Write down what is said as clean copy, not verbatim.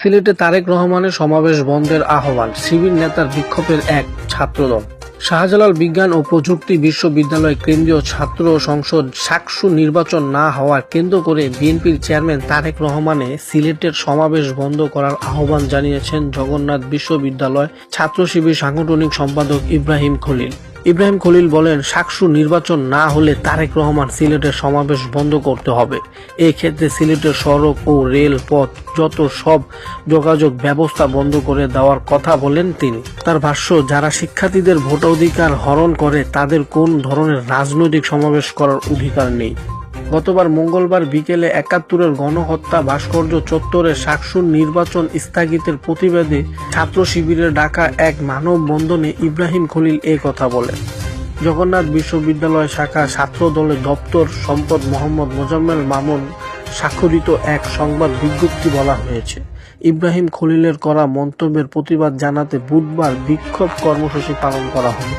সিলেটে তারেক রহমানের সমাবেশ বন্ধের আহ্বান, শিবির নেতার বিক্ষোভের এক ছাত্রদল। শাহজালাল বিজ্ঞান ও প্রযুক্তি বিশ্ববিদ্যালয় কেন্দ্রীয় ছাত্র সংসদ সাকসু নির্বাচন না হওয়ার কেন্দ্র করে বিএনপির চেয়ারম্যান তারেক রহমানে সিলেটের সমাবেশ বন্ধ করার আহ্বান জানিয়েছেন জগন্নাথ বিশ্ববিদ্যালয় ছাত্র শিবির সাংগঠনিক সম্পাদক ইব্রাহিম খলিল। ইব্রাহিম খলিল বলেন, সাকসু নির্বাচন না হলে তারেক রহমান সিলেটের সমাবেশ বন্ধ করতে হবে। এই ক্ষেত্রে সিলেটের সড়ক ও রেল পথ যত সব যোগাযোগ ব্যবস্থা বন্ধ করে দেওয়ার কথা বলেন তিনি। তার ভাষ্য, যারা শিক্ষার্থীদের ভোটাধিকার হরণ করে তাদের কোন ধরনের রাজনৈতিক সমাবেশ করার অধিকার নেই। গতবার মঙ্গলবার বিকেলে ৭১-এর গণহত্যা ভাস্কর্য চত্বরে সাকসুর নির্বাচন স্থগিতের প্রতিবাদে ছাত্র শিবিরের ডাকা এক মানববন্ধনে ইব্রাহিম খলিল এ কথা বলেন। জগন্নাথ বিশ্ববিদ্যালয় শাখা ছাত্র দলের দপ্তর সম্পাদক মোহাম্মদ মোজাম্মেল মামুন স্বাক্ষরিত এক সংবাদ বিজ্ঞপ্তি বলা হয়েছে, ইব্রাহিম খলিলের করা মন্তব্যের প্রতিবাদ জানাতে বুধবার বিক্ষোভ কর্মসূচি পালন করা হবে।